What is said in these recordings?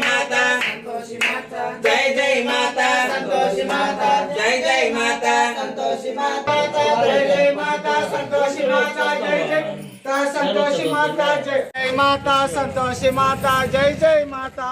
माता संतोषी माता जय जय माता संतोषी माता जय जय माता संतोषी माता जय जय माता संतोषी माता जय जय संतोषी माता जय माता संतोषी माता जय जय माता।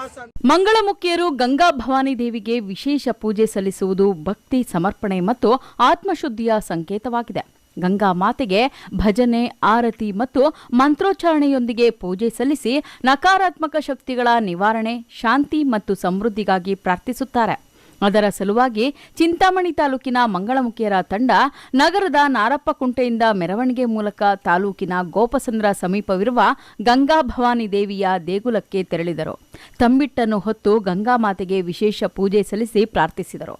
ಮಂಗಳಮುಖಿಯರು ಗಂಗಾ ಭವಾನಿ ದೇವಿಗೆ ವಿಶೇಷ ಪೂಜೆ ಸಲ್ಲಿಸುವುದು ಭಕ್ತಿ ಸಮರ್ಪಣೆ ಮತ್ತು ಆತ್ಮಶುದ್ಧಿಯ ಸಂಕೇತವಾಗಿದೆ. ಗಂಗಾ ಮಾತೆಗೆ ಭಜನೆ, ಆರತಿ ಮತ್ತು ಮಂತ್ರೋಚ್ಚಾರಣೆಯೊಂದಿಗೆ ಪೂಜೆ ಸಲ್ಲಿಸಿ ನಕಾರಾತ್ಮಕ ಶಕ್ತಿಗಳ ನಿವಾರಣೆ, ಶಾಂತಿ ಮತ್ತು ಸಮೃದ್ಧಿಗಾಗಿ ಪ್ರಾರ್ಥಿಸುತ್ತಾರೆ. ಅದರ ಸಲುವಾಗಿ ಚಿಂತಾಮಣಿ ತಾಲೂಕಿನ ಮಂಗಳಮುಖಿಯರ ತಂಡ ನಗರದ ನಾರಪ್ಪಕುಂಟೆಯಿಂದ ಮೆರವಣಿಗೆ ಮೂಲಕ ತಾಲೂಕಿನ ಗೋಪಸಂದ್ರ ಸಮೀಪವಿರುವ ಗಂಗಾ ಭವಾನಿ ದೇವಿಯ ದೇಗುಲಕ್ಕೆ ತೆರಳಿದರು. ತಂಬಿಟ್ಟನ್ನು ಹೊತ್ತು ಗಂಗಾ ಮಾತೆಗೆ ವಿಶೇಷ ಪೂಜೆ ಸಲ್ಲಿಸಿ ಪ್ರಾರ್ಥಿಸಿದರು.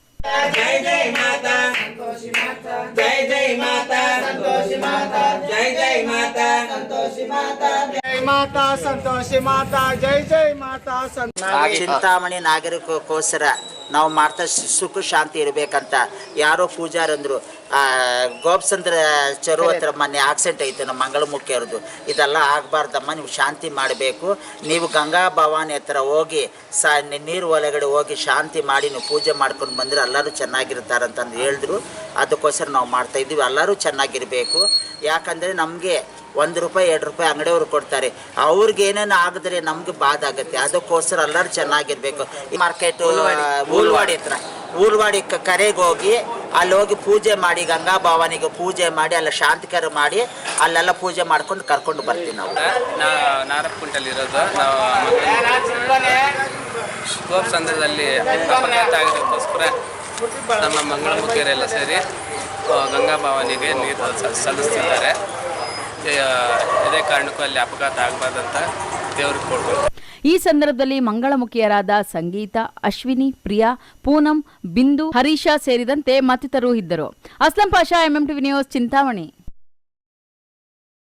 जय जय माता संतोषी माता जय जय माता संतोषी माता जय जय माता संतोषी माता जय माता संतोषी माता जय जय माता। ಚಿಂತಾಮಣಿ ನಾಗರಿಕಕ್ಕೋಸ್ಕರ ನಾವು ಮಾಡ್ತಾ ಸುಖ ಶಾಂತಿ ಇರಬೇಕಂತ ಯಾರೋ ಪೂಜಾರಂದ್ರು ಗೋಪಸಂದ್ರ ಚರು ಹತ್ರ ಮೊನ್ನೆ ಆಕ್ಸಿಡೆಂಟ್ ಐತೆ ನಮ್ಮ ಮಂಗಳಮುಖಿಯವ್ರದ್ದು. ಇದೆಲ್ಲ ಆಗಬಾರ್ದಮ್ಮ, ನೀವು ಶಾಂತಿ ಮಾಡಬೇಕು. ನೀವು ಗಂಗಾ ಭವಾನಿ ಹತ್ರ ಹೋಗಿ ನೀರು ಒಳಗಡೆ ಹೋಗಿ ಶಾಂತಿ ಮಾಡಿ ನೀವು ಪೂಜೆ ಮಾಡ್ಕೊಂಡು ಬಂದರೆ ಎಲ್ಲರೂ ಚೆನ್ನಾಗಿರ್ತಾರಂತಂದು ಹೇಳಿದ್ರು. ಅದಕ್ಕೋಸ್ಕರ ನಾವು ಮಾಡ್ತಾಯಿದ್ದೀವಿ. ಎಲ್ಲರೂ ಚೆನ್ನಾಗಿರಬೇಕು. ಯಾಕಂದರೆ ನಮಗೆ ₹1 ₹2 ಅಂಗಡಿಯವರು ಕೊಡ್ತಾರೆ, ಅವ್ರಿಗೇನೇನು ಆಗಿದ್ರೆ ನಮ್ಗೆ ಬಾಧ ಆಗುತ್ತೆ. ಅದಕ್ಕೋಸ್ಕರ ಎಲ್ಲರೂ ಚೆನ್ನಾಗಿರ್ಬೇಕು. ಈ ಮಾರ್ಕೆಟು ಊರ್ವಾಡಿ ಕರೆಗೆ ಹೋಗಿ ಅಲ್ಲಿ ಹೋಗಿ ಪೂಜೆ ಮಾಡಿ ಗಂಗಾ ಭವಾನಿಗೆ ಪೂಜೆ ಮಾಡಿ ಅಲ್ಲ ಶಾಂತಿಕರ ಮಾಡಿ ಅಲ್ಲೆಲ್ಲ ಪೂಜೆ ಮಾಡ್ಕೊಂಡು ಕರ್ಕೊಂಡು ಬರ್ತೀವಿ. ನಾವು ನಾರಪ್ಪಕುಂಟೆಲಿರೋದು ನಾವು ಗೋಪಸಂದ್ರದಲ್ಲಿ ಅಪಘಾತ ಆಗಿದ್ದಕ್ಕೋಸ್ಕರ ನಮ್ಮ ಮಂಗಳಮುಖಿಯರೆಲ್ಲ ಸೇರಿ ಗಂಗಾ ಭವಾನಿಗೆ ನೀರು ಸಲ್ಲಿಸ್ತಿದ್ದಾರೆ. ಇದೇ ಕಾರಣಕ್ಕೂ ಅಲ್ಲಿ ಅಪಘಾತ ಆಗಬಾರ್ದಂತ ದೇವ್ರಿಗೆ ಕೊಡ್ಬೋದು. ಈ ಸಂದರ್ಭದಲ್ಲಿ ಮಂಗಳಮುಖಿಯರಾದ ಸಂಗೀತ, ಅಶ್ವಿನಿ, ಪ್ರಿಯಾ, ಪೂನಂ, ಬಿಂದು, ಹರೀಶಾ ಸೇರಿದಂತೆ ಮತ್ತಿತರರು ಇದ್ದರು. Aslam Pasha, MMTV news, Chintamani.